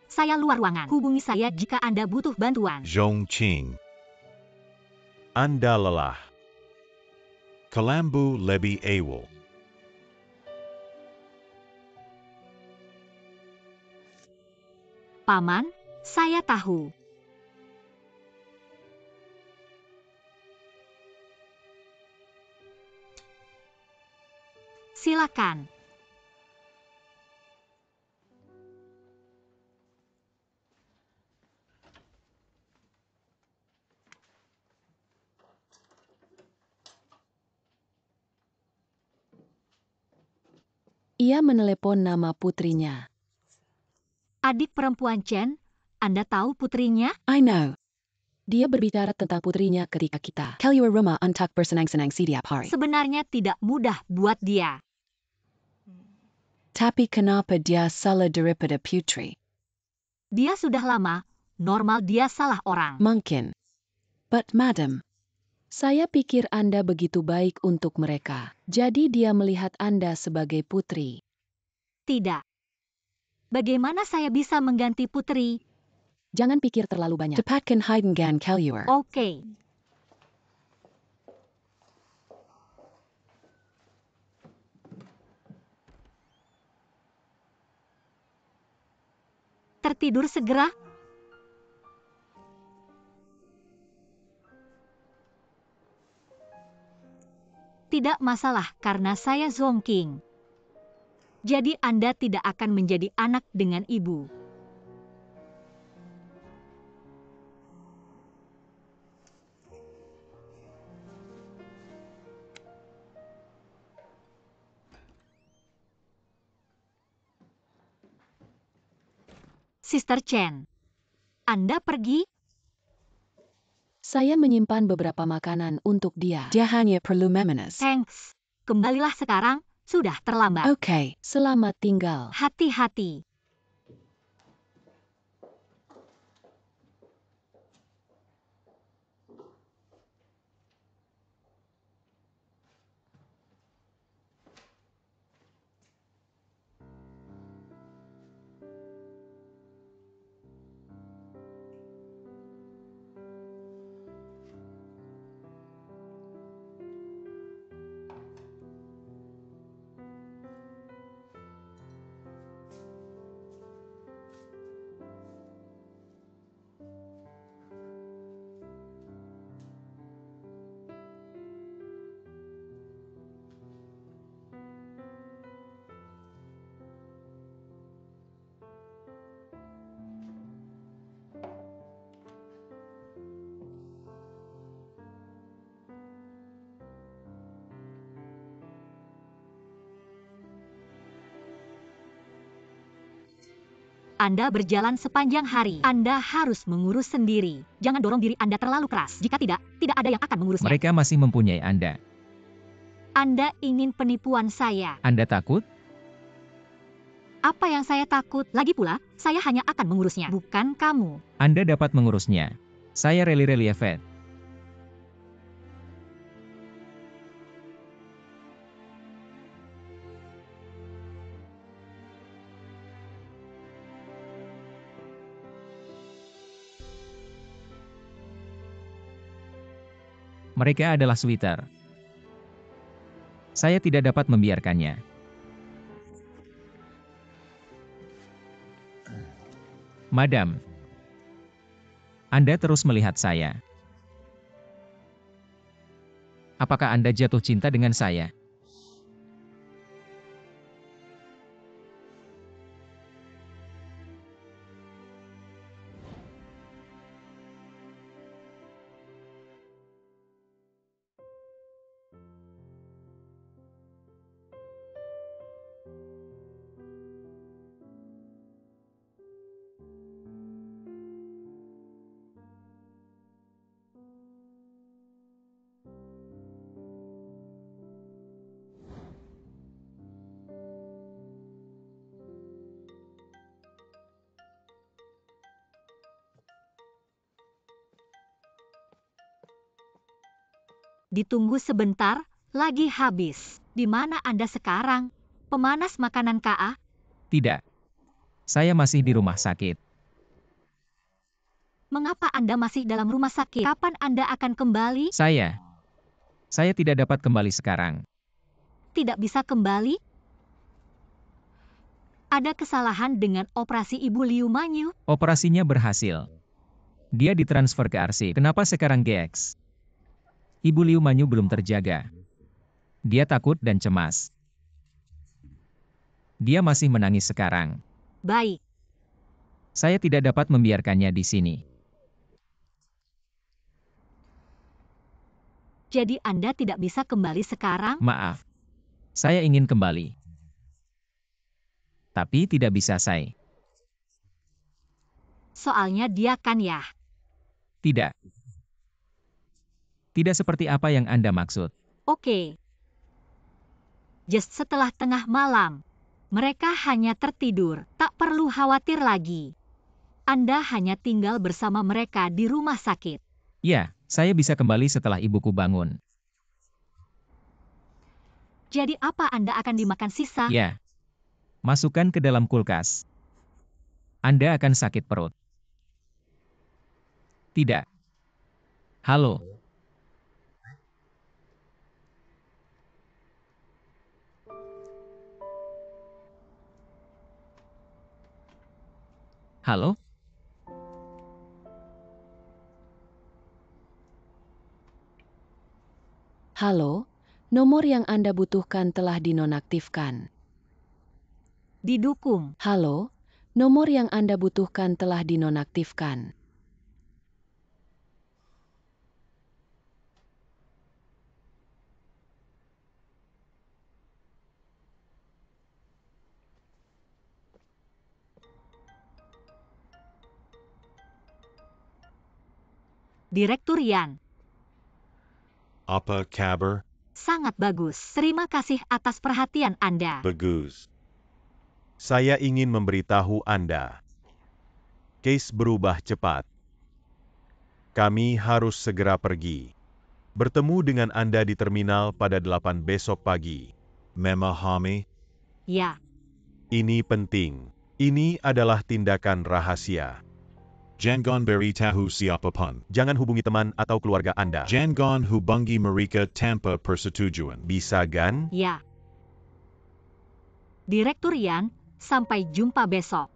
Saya luar ruangan. Hubungi saya jika Anda butuh bantuan. Zhongqing. Anda lelah. Kalambu lebih awal. Paman, saya tahu. Silakan. Ia menelepon nama putrinya. Adik perempuan Chen, Anda tahu putrinya? I know. Dia berbicara tentang putrinya ketika kita keluar rumah untuk bersenang-senang setiap hari. Sebenarnya tidak mudah buat dia. Tapi kenapa dia salah daripada putri? Dia sudah lama, normal dia salah orang. Mungkin. But madam, saya pikir Anda begitu baik untuk mereka. Jadi dia melihat Anda sebagai putri. Tidak. Bagaimana saya bisa mengganti putri? Jangan pikir terlalu banyak. Cepatkan Heidengan keluar. Oke. Tertidur segera? Tidak masalah karena saya Zongking. Jadi Anda tidak akan menjadi anak dengan ibu. Sister Chen, Anda pergi? Saya menyimpan beberapa makanan untuk dia. Dia hanya perlu memenas. Thanks. Kembalilah sekarang, sudah terlambat. Oke, selamat tinggal. Hati-hati. Anda berjalan sepanjang hari. Anda harus mengurus sendiri. Jangan dorong diri Anda terlalu keras. Jika tidak, tidak ada yang akan mengurusnya. Mereka masih mempunyai Anda. Anda ingin penipuan saya. Anda takut? Apa yang saya takut? Lagi pula, saya hanya akan mengurusnya, bukan kamu. Anda dapat mengurusnya. Saya Relief. Mereka adalah sweeter. Saya tidak dapat membiarkannya. Madam, Anda terus melihat saya. Apakah Anda jatuh cinta dengan saya? Ditunggu sebentar, lagi habis. Di mana Anda sekarang? Pemanas makanan KA? Tidak. Saya masih di rumah sakit. Mengapa Anda masih dalam rumah sakit? Kapan Anda akan kembali? Saya tidak dapat kembali sekarang. Tidak bisa kembali? Ada kesalahan dengan operasi Ibu Liu Manyu? Operasinya berhasil. Dia ditransfer ke RC. Kenapa sekarang GX? Ibu Liu Manyu belum terjaga. Dia takut dan cemas. Dia masih menangis sekarang. Baik. Saya tidak dapat membiarkannya di sini. Jadi Anda tidak bisa kembali sekarang? Maaf. Saya ingin kembali. Tapi tidak bisa saya. Soalnya dia kan ya. Tidak. Tidak seperti apa yang Anda maksud. Oke. Just setelah tengah malam. Mereka hanya tertidur, tak perlu khawatir lagi. Anda hanya tinggal bersama mereka di rumah sakit. Ya, saya bisa kembali setelah ibuku bangun. Jadi apa Anda akan dimakan sisa? Ya. Masukkan ke dalam kulkas. Anda akan sakit perut. Tidak. Halo. Halo? Halo, nomor yang Anda butuhkan telah dinonaktifkan. Didukung. Halo, nomor yang Anda butuhkan telah dinonaktifkan. Direktur Yan. Apa kabar? Sangat bagus. Terima kasih atas perhatian Anda. Bagus. Saya ingin memberitahu Anda. Case berubah cepat. Kami harus segera pergi. Bertemu dengan Anda di terminal pada 8 besok pagi. Memahami? Ya. Ini penting. Ini adalah tindakan rahasia. Jangan beritahu siapapun. Jangan hubungi teman atau keluarga Anda. Jangan hubungi mereka tanpa persetujuan. Bisa kan? Ya. Direktur Yan, sampai jumpa besok.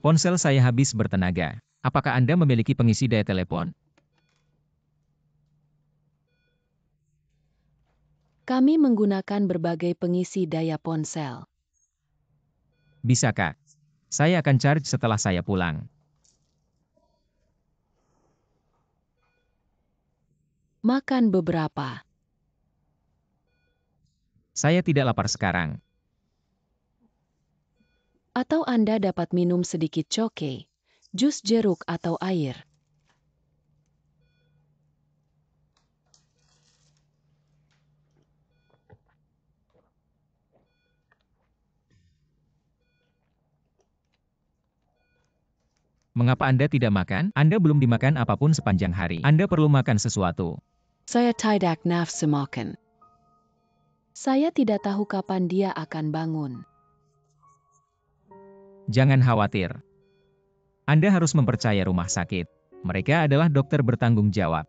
Ponsel saya habis bertenaga. Apakah Anda memiliki pengisi daya telepon? Kami menggunakan berbagai pengisi daya ponsel. Bisakah? Saya akan charge setelah saya pulang. Makan beberapa. Saya tidak lapar sekarang. Atau Anda dapat minum sedikit coke, jus jeruk atau air. Mengapa Anda tidak makan? Anda belum dimakan apapun sepanjang hari. Anda perlu makan sesuatu. Saya tidak nafsu makan. Saya tidak tahu kapan dia akan bangun. Jangan khawatir. Anda harus mempercaya rumah sakit. Mereka adalah dokter bertanggung jawab.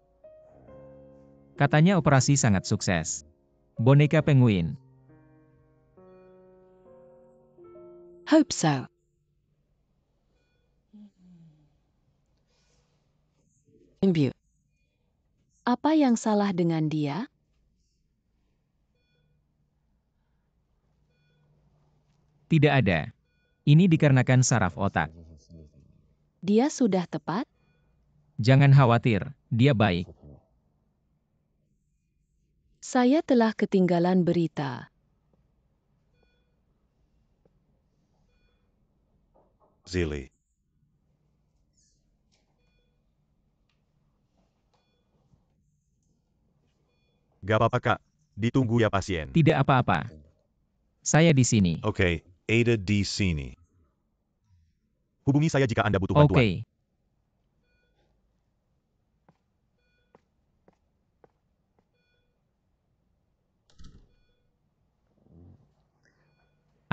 Katanya operasi sangat sukses. Boneka penguin. Hope so. Ibu. Apa yang salah dengan dia? Tidak ada. Ini dikarenakan saraf otak. Dia sudah tepat? Jangan khawatir, dia baik. Saya telah ketinggalan berita. Zili. Gak apa-apa Kak, ditunggu ya pasien. Tidak apa-apa. Saya di sini. Okay, Ada di sini. Hubungi saya jika Anda butuh Oke. bantuan.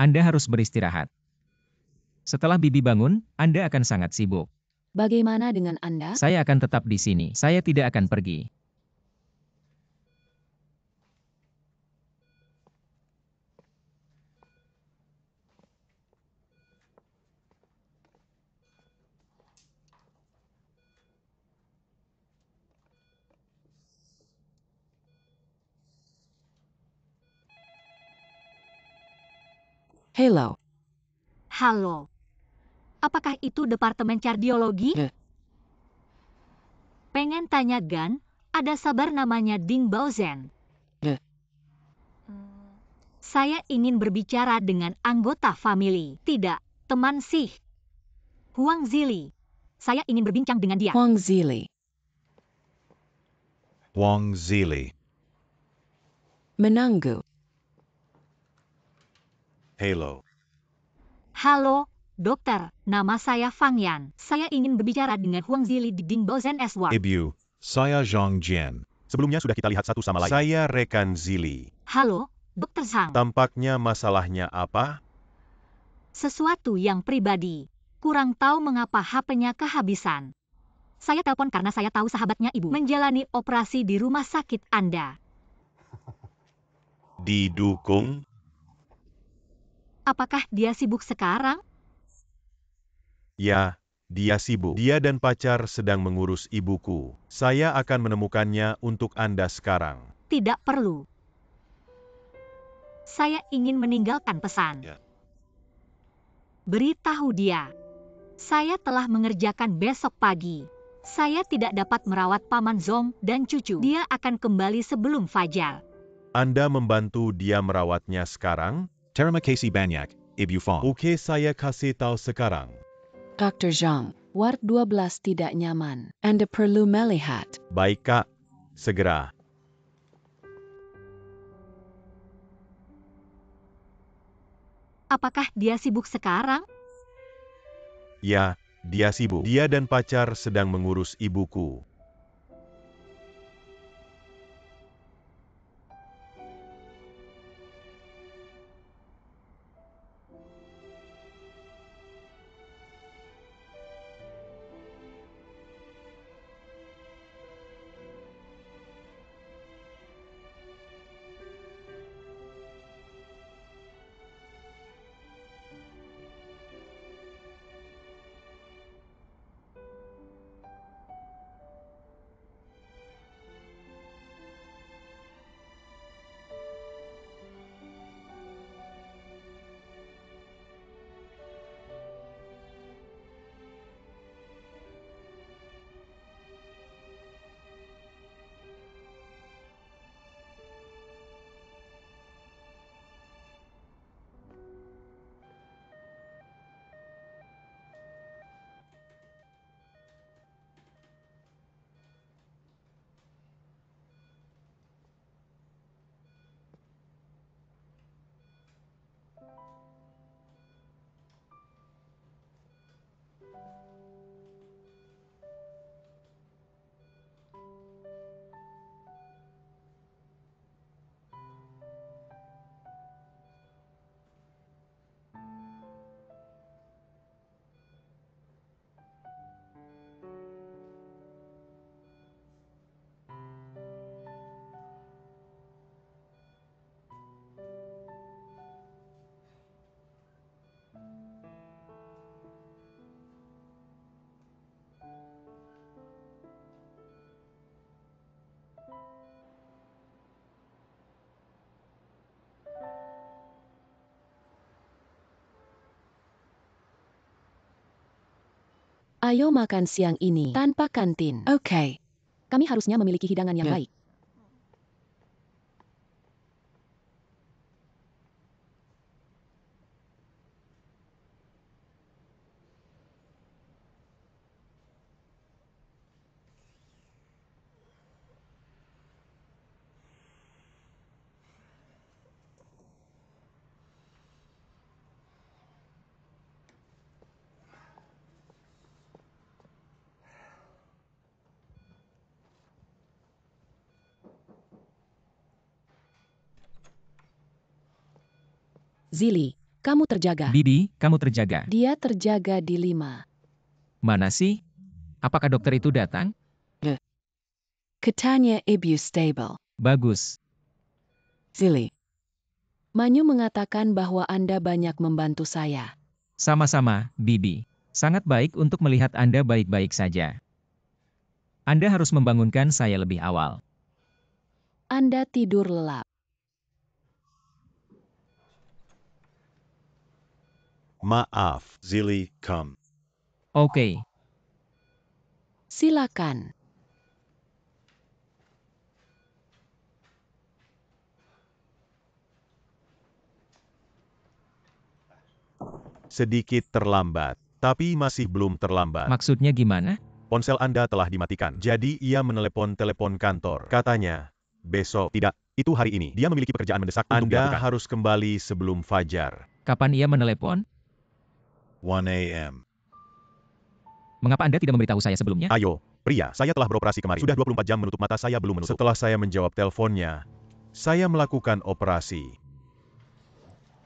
Anda harus beristirahat. Setelah Bibi bangun, Anda akan sangat sibuk. Bagaimana dengan Anda? Saya akan tetap di sini. Saya tidak akan pergi. Hello. Halo. Apakah itu Departemen Kardiologi? Pengen tanya Gan, ada sabar namanya Ding Baozen. Saya ingin berbicara dengan anggota famili, tidak teman sih. Huang Zili. Saya ingin berbincang dengan dia. Huang Zili. Huang Zili. Menunggu. Halo. Halo, dokter. Nama saya Fang Yan. Saya ingin berbicara dengan Huang Zili di Ding Baozen Sward. Ibu, saya Zhang Jian. Sebelumnya sudah kita lihat satu sama lain. Saya rekan Zili. Halo, Dokter Zhang. Tampaknya masalahnya apa? Sesuatu yang pribadi. Kurang tahu mengapa HP-nya kehabisan. Saya telepon karena saya tahu sahabatnya ibu menjalani operasi di rumah sakit Anda. Didukung? Apakah dia sibuk sekarang? Ya, dia sibuk. Dia dan pacar sedang mengurus ibuku. Saya akan menemukannya untuk Anda sekarang. Tidak perlu. Saya ingin meninggalkan pesan. Ya. Beritahu dia. Saya telah mengerjakan besok pagi. Saya tidak dapat merawat Paman Zong dan cucu. Dia akan kembali sebelum fajar. Anda membantu dia merawatnya sekarang? Terima kasih banyak, Ibu Fang. Oke, saya kasih tahu sekarang. Dr. Zhang. Ward 12 tidak nyaman. Anda perlu melihat. Baik, Kak. Segera. Apakah dia sibuk sekarang? Ya, dia sibuk. Dia dan pacar sedang mengurus ibuku. Ayo makan siang ini tanpa kantin. Oke. Kami harusnya memiliki hidangan yang baik. Zili, kamu terjaga. Bibi, kamu terjaga. Dia terjaga di 5. Mana sih? Apakah dokter itu datang? Katanya ibu stable. Bagus. Zili. Manyu mengatakan bahwa Anda banyak membantu saya. Sama-sama, Bibi. Sangat baik untuk melihat Anda baik-baik saja. Anda harus membangunkan saya lebih awal. Anda tidur lelap. Maaf. Zili, come. Oke. Silakan. Sedikit terlambat, tapi masih belum terlambat. Maksudnya gimana? Ponsel Anda telah dimatikan. Jadi ia menelepon telepon kantor. Katanya, besok. Tidak, itu hari ini. Dia memiliki pekerjaan mendesak untuk Anda dilakukan. Harus kembali sebelum fajar. Kapan ia menelepon? 1 a.m. Mengapa Anda tidak memberitahu saya sebelumnya? Ayo, pria, saya telah beroperasi kemarin. Sudah 24 jam menutup mata, saya belum menutup. Setelah saya menjawab teleponnya, saya melakukan operasi.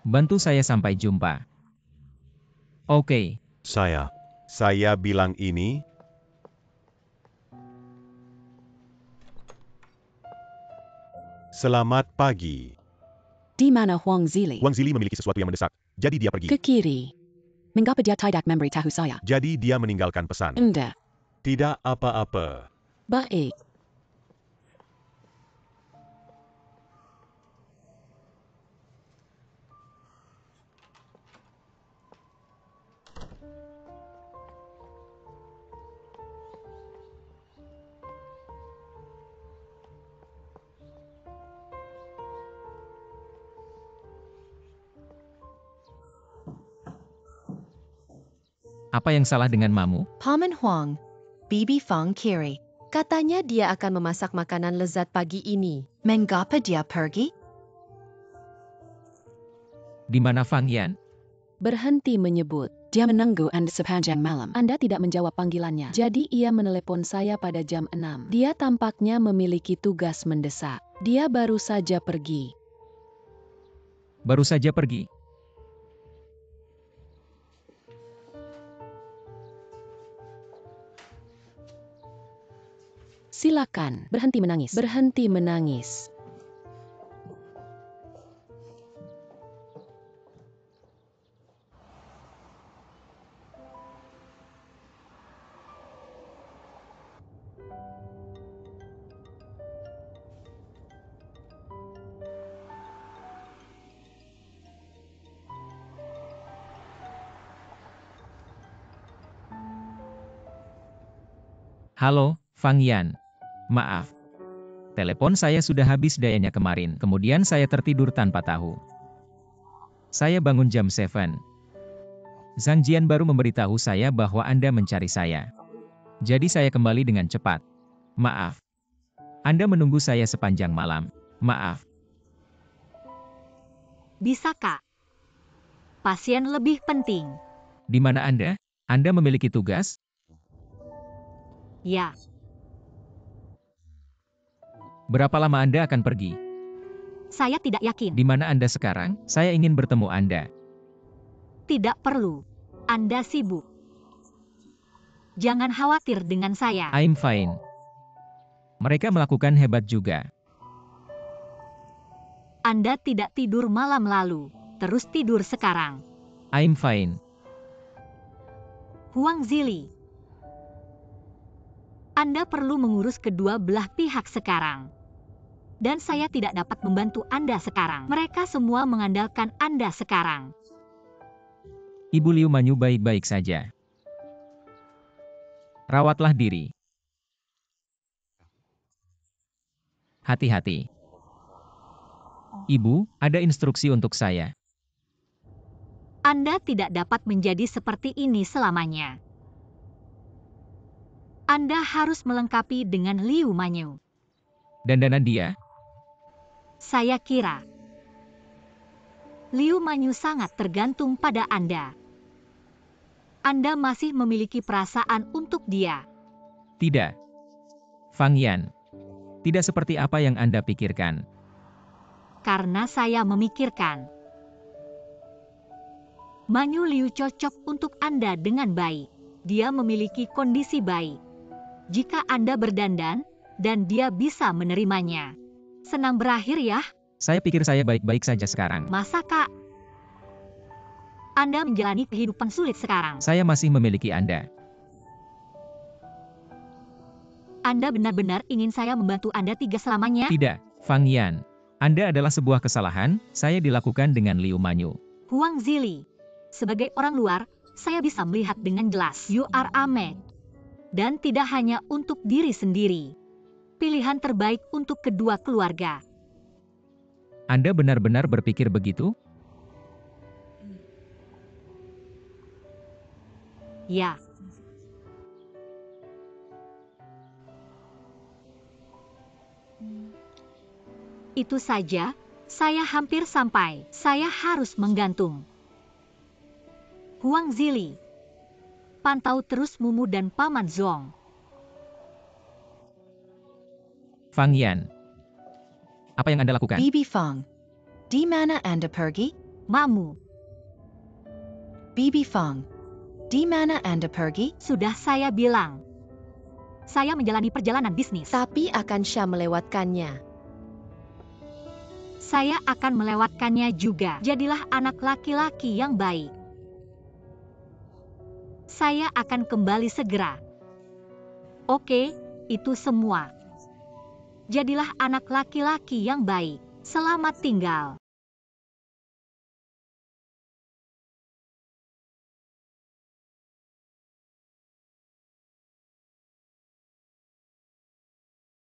Bantu saya sampai jumpa. Oke. Saya bilang ini. Selamat pagi. Di mana Huang Zili? Wang Zili memiliki sesuatu yang mendesak, jadi dia pergi. Ke kiri. Mengapa dia tidak memberitahu saya? Jadi dia meninggalkan pesan. Anda. Tidak apa-apa. Baik. Apa yang salah dengan Mamu? Paman Huang, Bibi Fang kiri. Katanya dia akan memasak makanan lezat pagi ini. Mengapa dia pergi? Di mana Fang Yan? Berhenti menyebut. Dia menunggu Anda sepanjang malam. Anda tidak menjawab panggilannya. Jadi ia menelepon saya pada jam 6. Dia tampaknya memiliki tugas mendesak. Dia baru saja pergi. Baru saja pergi. Silakan. Berhenti menangis. Berhenti menangis. Halo, Fang Yan. Maaf. Telepon saya sudah habis dayanya kemarin, kemudian saya tertidur tanpa tahu. Saya bangun jam 7. Zhang Jian baru memberitahu saya bahwa Anda mencari saya. Jadi saya kembali dengan cepat. Maaf. Anda menunggu saya sepanjang malam. Maaf. Bisa, Kak. Pasien lebih penting. Di mana Anda? Anda memiliki tugas? Ya, Berapa lama Anda akan pergi? saya tidak yakin. Di mana Anda sekarang? Saya ingin bertemu Anda. Tidak perlu. Anda sibuk. Jangan khawatir dengan saya. I'm fine. Mereka melakukan hebat juga. Anda tidak tidur malam lalu, terus tidur sekarang. I'm fine. Huang Zili. Anda perlu mengurus kedua belah pihak sekarang. Dan saya tidak dapat membantu Anda sekarang. Mereka semua mengandalkan Anda sekarang. Ibu Liu Manyu baik-baik saja. Rawatlah diri. Hati-hati. Ibu, ada instruksi untuk saya. Anda tidak dapat menjadi seperti ini selamanya. Anda harus melengkapi dengan Liu Manyu. Dandanan dia? Saya kira Liu Manyu sangat tergantung pada Anda. Anda masih memiliki perasaan untuk dia. Tidak. Fang Yan. Tidak seperti apa yang Anda pikirkan. Karena saya memikirkan Manyu Liu cocok untuk Anda dengan baik. Dia memiliki kondisi baik. Jika Anda berdandan, dan dia bisa menerimanya. Senang berakhir ya? Saya pikir saya baik-baik saja sekarang. Masa Kak? Anda menjalani kehidupan sulit sekarang. Saya masih memiliki Anda. Anda benar-benar ingin saya membantu Anda tiga selamanya? Tidak, Fang Yan. Anda adalah sebuah kesalahan, saya dilakukan dengan Liu Manyu. Huang Zili. Sebagai orang luar, saya bisa melihat dengan jelas. You are a man. Dan tidak hanya untuk diri sendiri. Pilihan terbaik untuk kedua keluarga. Anda benar-benar berpikir begitu? Ya. Itu saja, saya hampir sampai. Saya harus menggantung. Huang Zili. Pantau terus Mumu dan Paman Zong. Fang Yan. Apa yang Anda lakukan? Bibi Fang, di mana Anda pergi? Mamu, Bibi Fang, di mana Anda pergi? sudah saya bilang. Saya menjalani perjalanan bisnis. Tapi akan Syah melewatkannya. Saya akan melewatkannya juga. Jadilah anak laki-laki yang baik. Saya akan kembali segera. Oke, itu semua. Jadilah anak laki-laki yang baik. Selamat tinggal.